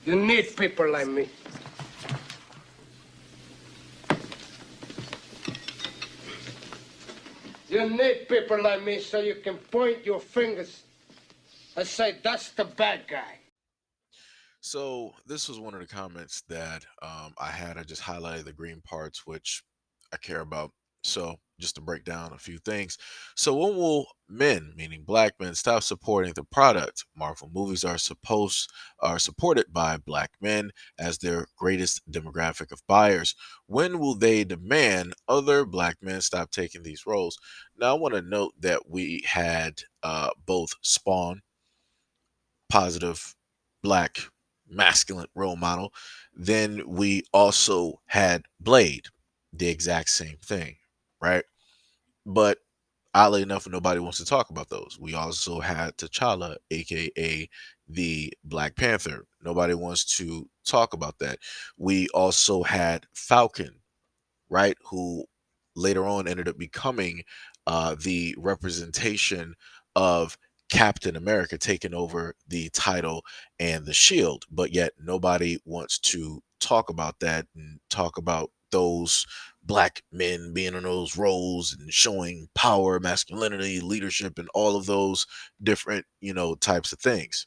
You need people like me. You need people like me so you can point your fingers and say, that's the bad guy. So this was one of the comments that I had. I just highlighted the green parts, which I care about. So just to break down a few things. So when will men, meaning black men, stop supporting the product? Marvel movies are supported by black men as their greatest demographic of buyers. When will they demand other black men stop taking these roles? Now I want to note that we had both Spawn, positive black masculine role model. Then we also had Blade, the exact same thing, right? But oddly enough, nobody wants to talk about those. We also had T'Challa, aka the Black Panther. Nobody wants to talk about that. We also had Falcon, right? Who later on ended up becoming the representation of Captain America, taking over the title and the shield. But yet nobody wants to talk about that and talk about those black men being in those roles and showing power, masculinity, leadership, and all of those different, types of things.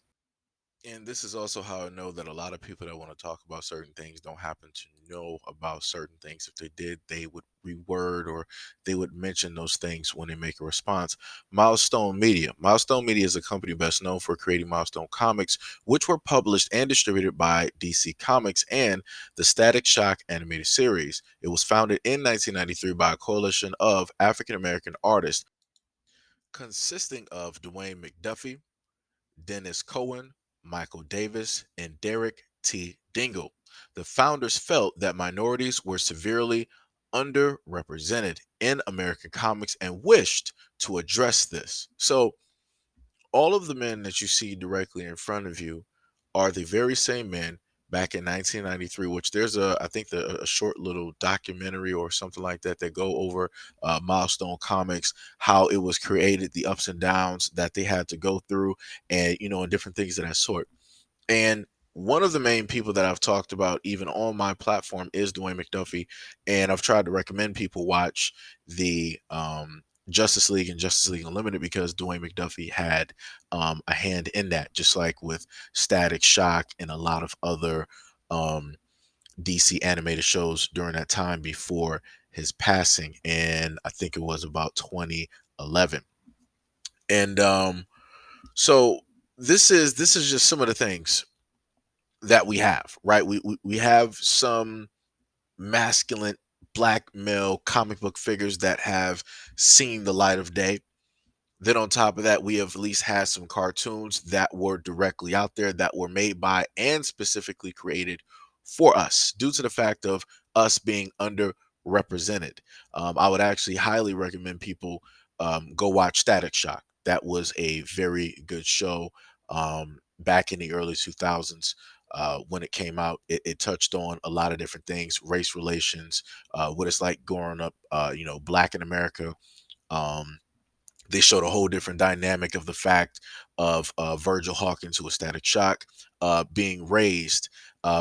And this is also how I know that a lot of people that want to talk about certain things don't happen to know about certain things. If they did, they would reword or they would mention those things when they make a response. Milestone Media. Milestone Media is a company best known for creating Milestone comics, which were published and distributed by DC Comics and the Static Shock animated series. It was founded in 1993 by a coalition of African American artists consisting of Dwayne McDuffie, Dennis Cohen, Michael Davis, and Derek T. Dingle. The founders felt that minorities were severely underrepresented in American comics and wished to address this. So, all of the men that you see directly in front of you are the very same men back in 1993, which there's I think a short little documentary or something like that that go over Milestone Comics, how it was created, the ups and downs that they had to go through, and and different things of that sort. And one of the main people that I've talked about, even on my platform, is Dwayne McDuffie. And I've tried to recommend people watch the Justice League and Justice League Unlimited because Dwayne McDuffie had a hand in that, just like with Static Shock and a lot of other um, DC animated shows during that time before his passing. And I think it was about 2011. And so this is just some of the things that we have, right? We have some masculine black male comic book figures that have seen the light of day. Then on top of that, we have at least had some cartoons that were directly out there that were made by and specifically created for us due to the fact of us being underrepresented. I would actually highly recommend people go watch Static Shock. That was a very good show back in the early 2000s. When it came out, it touched on a lot of different things, race relations, what it's like growing up, black in America. Um, they showed a whole different dynamic of the fact of Virgil Hawkins, who was Static Shock, being raised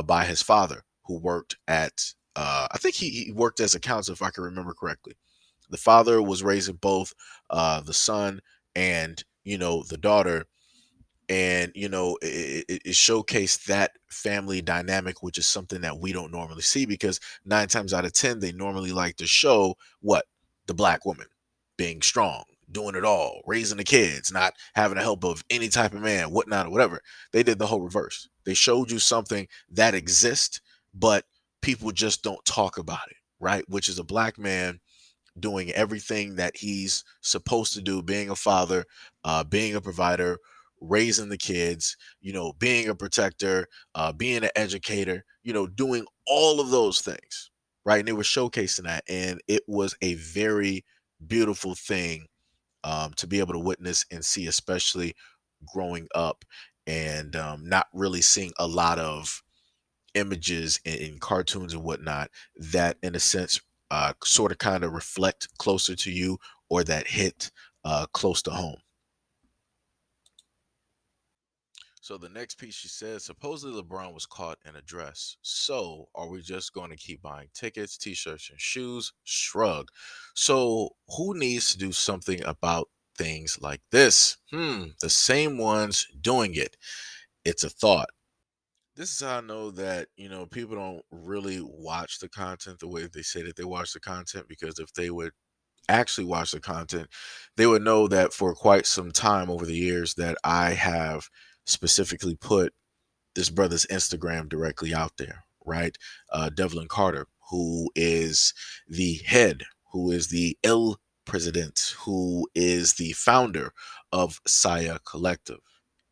by his father, who worked at, I think he worked as a counselor, if I can remember correctly. The father was raising both the son and, the daughter. And, it showcased that family dynamic, which is something that we don't normally see because nine times out of 10, they normally like to show what? The black woman being strong, doing it all, raising the kids, not having the help of any type of man, whatnot, or whatever. They did the whole reverse. They showed you something that exists, but people just don't talk about it, right? Which is a black man doing everything that he's supposed to do, being a father, being a provider, raising the kids, being a protector, being an educator, doing all of those things, right? And they were showcasing that, and it was a very beautiful thing to be able to witness and see, especially growing up and not really seeing a lot of images in cartoons and whatnot that, in a sense, sort of kind of reflect closer to you or that hit close to home. So the next piece she said, supposedly LeBron was caught in a dress. So are we just going to keep buying tickets, t-shirts, and shoes? Shrug. So who needs to do something about things like this? The same ones doing it. It's a thought. This is how I know that, people don't really watch the content the way they say that they watch the content, because if they would actually watch the content, they would know that for quite some time over the years that I have specifically put this brother's Instagram directly out there, right? Devlin Carter, who is the head, who is the El President, who is the founder of Saya Collective.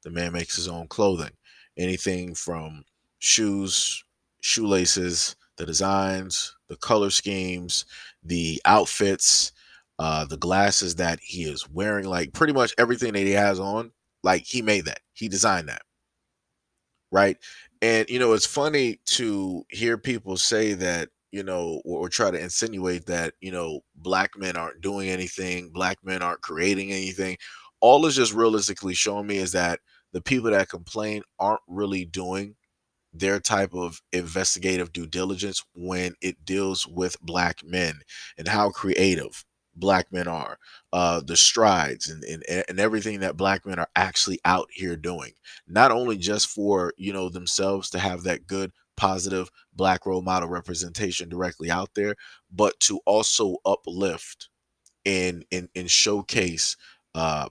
The man makes his own clothing, anything from shoes, shoelaces, the designs, the color schemes, the outfits, the glasses that he is wearing, like pretty much everything that he has on, like he made that, he designed that, right? And it's funny to hear people say that, or try to insinuate that, black men aren't doing anything, black men aren't creating anything. All is just realistically showing me is that the people that complain aren't really doing their type of investigative due diligence when it deals with black men and how creative black men are, the strides and everything that black men are actually out here doing, not only just for themselves to have that good positive black role model representation directly out there, but to also uplift and showcase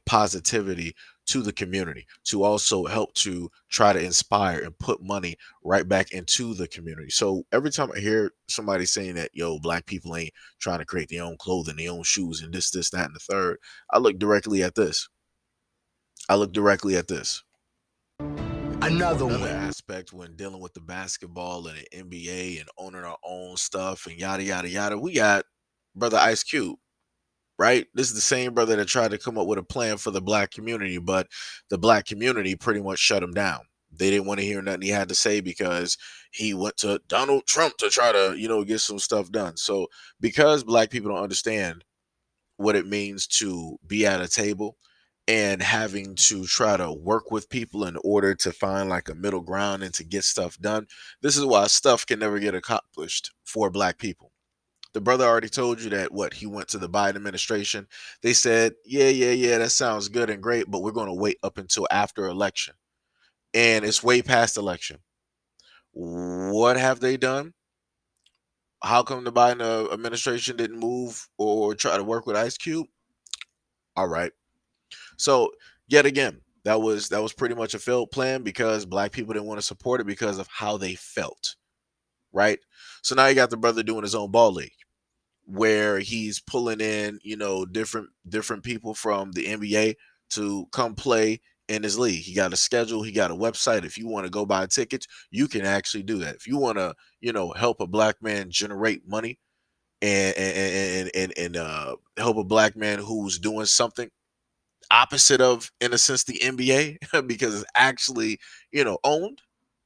positivity to the community, to also help to try to inspire and put money right back into the community. So every time I hear somebody saying that, yo, black people ain't trying to create their own clothing, their own shoes, and this, that, and the third, I look directly at this. I look directly at this. For Another another one. aspect, when dealing with the basketball and the NBA and owning our own stuff and yada yada yada, we got brother Ice Cube, right? This is the same brother that tried to come up with a plan for the black community, but the black community pretty much shut him down. They didn't want to hear nothing he had to say because he went to Donald Trump to try to, get some stuff done. So because black people don't understand what it means to be at a table and having to try to work with people in order to find like a middle ground and to get stuff done, this is why stuff can never get accomplished for black people. The brother already told you that what he went to the Biden administration. They said, yeah, that sounds good and great, but we're going to wait up until after election. And it's way past election. What have they done? How come the Biden administration didn't move or try to work with Ice Cube? All right. So yet again, that was pretty much a failed plan because black people didn't want to support it because of how they felt, right? So now you got the brother doing his own ball league, where he's pulling in, different people from the NBA to come play in his league. He got a schedule, he got a website. If you want to go buy tickets, you can actually do that. If you want to, help a black man generate money and help a black man who's doing something opposite of, in a sense, the NBA, because it's actually, owned,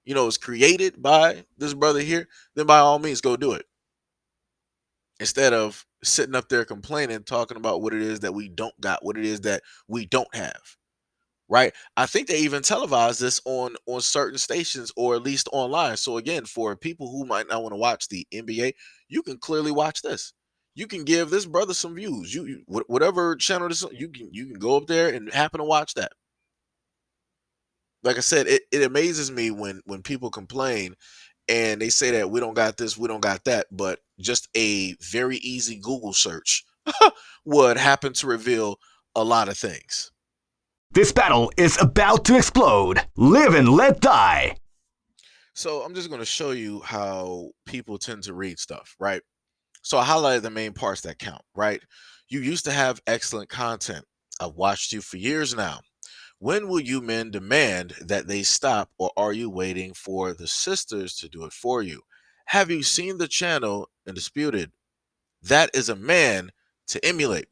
it's created by this brother here, then by all means go do it, instead of sitting up there complaining, talking about what it is that we don't got, what it is that we don't have. Right? I think they even televise this on certain stations or at least online. So again, for people who might not want to watch the NBA, you can clearly watch this. You can give this brother some views. Whatever channel this, you can go up there and happen to watch that. Like I said, it amazes me when people complain and they say that we don't got this, we don't got that, but just a very easy Google search would happen to reveal a lot of things. This battle is about to explode. Live and let die. So I'm just going to show you how people tend to read stuff, right? So I highlighted the main parts that count, right? You used to have excellent content. I've watched you for years now. When will you men demand that they stop, or are you waiting for the sisters to do it for you? Have you seen the channel and disputed? That is a man to emulate.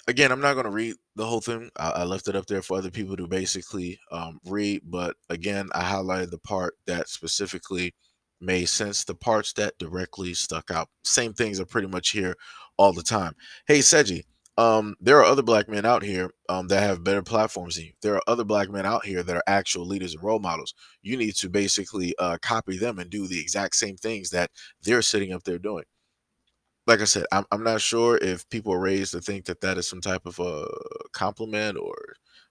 Again, I'm not going to read the whole thing. I left it up there for other people to basically read. But again, I highlighted the part that specifically made sense, the parts that directly stuck out. Same things are pretty much here all the time. Hey, Seiji, There are other black men out here that have better platforms than you. There are other black men out here that are actual leaders and role models. You need to basically copy them and do the exact same things that they're sitting up there doing. Like I said, I'm not sure if people are raised to think that that is some type of a compliment or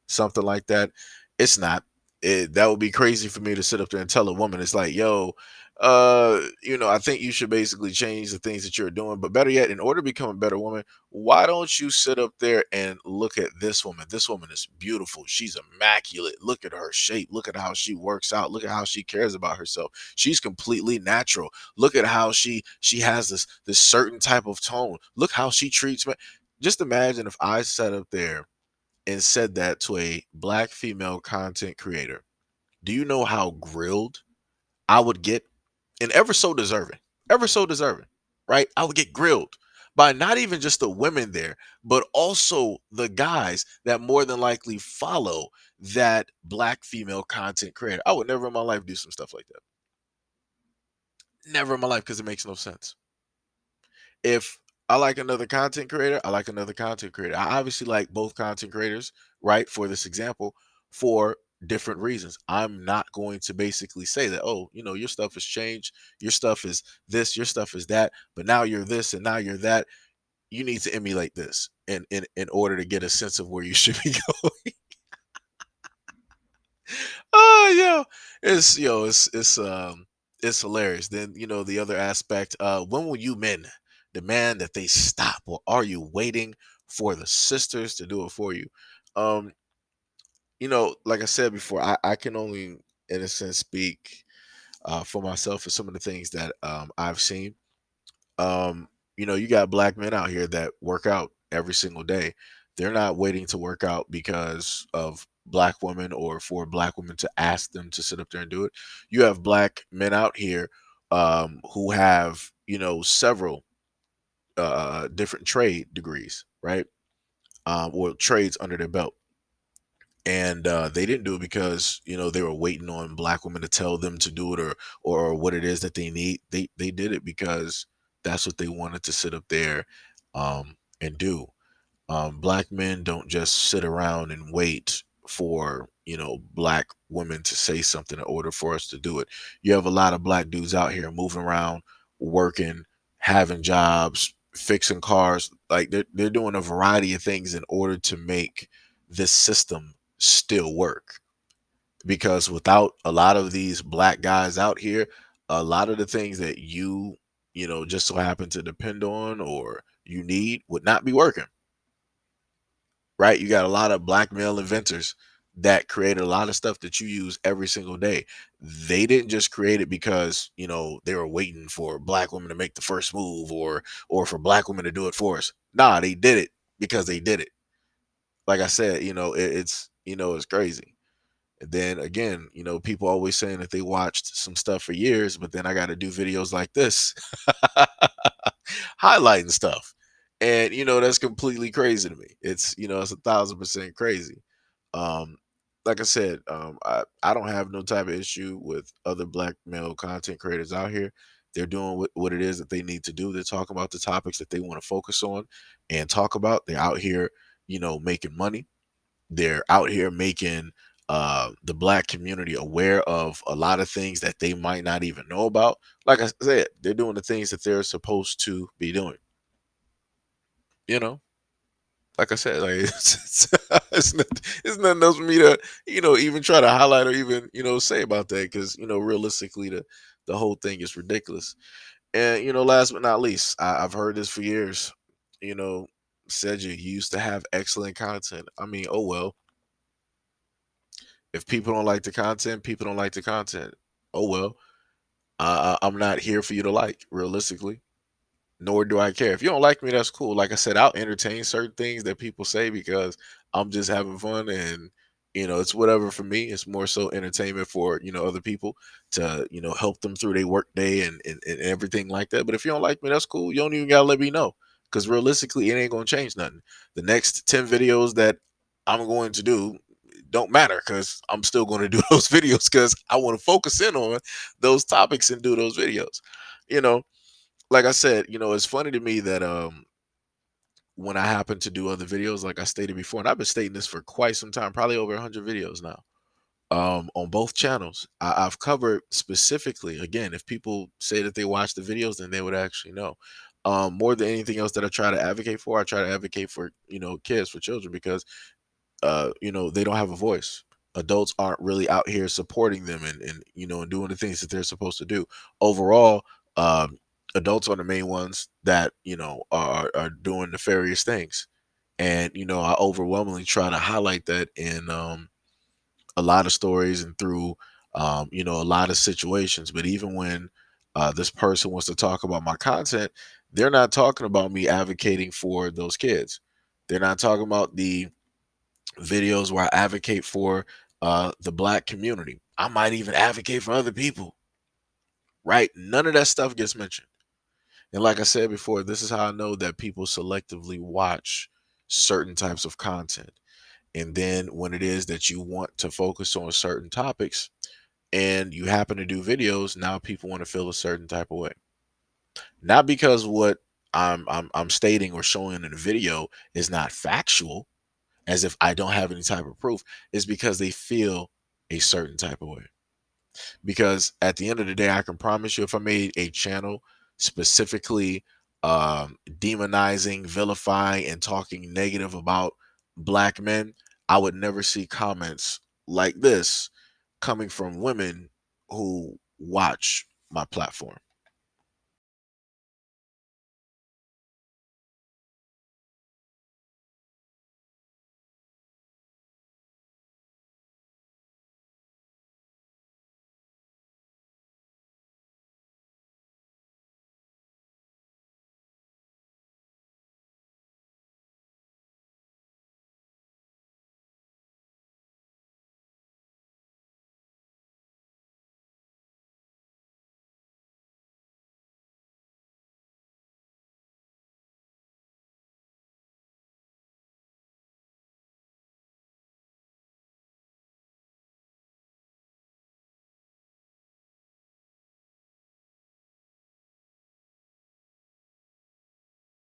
something like that. It's not. That would be crazy for me to sit up there and tell a woman, it's like, yo, I think you should basically change the things that you're doing. But better yet, in order to become a better woman, why don't you sit up there and look at this woman? This woman is beautiful. She's immaculate. Look at her shape. Look at how she works out. Look at how she cares about herself. She's completely natural. Look at how she has this certain type of tone. Look how she treats me. Just imagine if I sat up there and said that to a black female content creator. Do you know how grilled I would get? And ever so deserving, right? I would get grilled by not even just the women there, but also the guys that more than likely follow that black female content creator. I would never in my life do some stuff like that. Never in my life, because it makes no sense. If I like another content creator, I like another content creator. I obviously like both content creators, right? For this example, for different reasons. I'm not going to basically say that, oh, your stuff has changed, your stuff is this, your stuff is that, but now you're this and now you're that. You need to emulate this in order to get a sense of where you should be going. Oh yeah, it's hilarious. Then the other aspect. When will you men demand that they stop, or are you waiting for the sisters to do it for you? Um, like I said before, I can only in a sense speak for myself for some of the things that I've seen. um you got black men out here that work out every single day. They're not waiting to work out because of black women or for black women to ask them to sit up there and do it. You have black men out here who have several different trade degrees, right? Or trades under their belt, and they didn't do it because they were waiting on black women to tell them to do it, or what it is that they need. They did it because that's what they wanted to sit up there and do. Black men don't just sit around and wait for black women to say something in order for us to do it. You have a lot of black dudes out here moving around, working, having jobs, fixing cars. Like they're doing a variety of things in order to make this system still work. Because without a lot of these black guys out here, a lot of the things that you just so happen to depend on or you need would not be working, right? You got a lot of black male inventors that created a lot of stuff that you use every single day. They didn't just create it because, they were waiting for black women to make the first move or for black women to do it for us. Nah, they did it because they did it. Like I said, it's crazy. And then again, people always saying that they watched some stuff for years, but then I got to do videos like this highlighting stuff. And that's completely crazy to me. It's 1,000% crazy. Um, like I said, I don't have no type of issue with other black male content creators out here. They're doing what it is that they need to do. They're talking about the topics that they want to focus on and talk about. They're out here, making money. They're out here making the black community aware of a lot of things that they might not even know about. Like I said, they're doing the things that they're supposed to be doing. You know, like I said, like it's nothing else for me to even try to highlight or even say about that, because realistically the whole thing is ridiculous. And last but not least, I've heard this for years. You know, Seiji, you used to have excellent content. I mean, oh well, if people don't like the content, people don't like the content. Oh well, I'm not here for you to like, realistically. Nor do I care. If you don't like me, that's cool. Like I said, I'll entertain certain things that people say because I'm just having fun, and it's whatever for me. It's more so entertainment for other people to help them through their work day and everything like that. But if you don't like me, that's cool. You don't even gotta let me know, because realistically, it ain't gonna change nothing. The next 10 videos that I'm going to do don't matter, because I'm still going to do those videos because I want to focus in on those topics and do those videos. You know, like I said, it's funny to me that when I happen to do other videos, like I stated before, and I've been stating this for quite some time, probably over 100 videos now, on both channels. I've covered specifically, again, if people say that they watch the videos, then they would actually know. More than anything else that I try to advocate for, I try to advocate for, kids, for children, because they don't have a voice. Adults aren't really out here supporting them and doing the things that they're supposed to do. Overall, adults are the main ones that, are doing nefarious things. And, I overwhelmingly try to highlight that in a lot of stories and through a lot of situations. But even when this person wants to talk about my content, they're not talking about me advocating for those kids. They're not talking about the videos where I advocate for the black community. I might even advocate for other people, right? None of that stuff gets mentioned. And like I said before, this is how I know that people selectively watch certain types of content. And then when it is that you want to focus on certain topics and you happen to do videos, now people want to feel a certain type of way. Not because what I'm stating or showing in the video is not factual, as if I don't have any type of proof, is because they feel a certain type of way. Because at the end of the day, I can promise you, if I made a channel specifically demonizing, vilifying, and talking negative about black men, I would never see comments like this coming from women who watch my platform.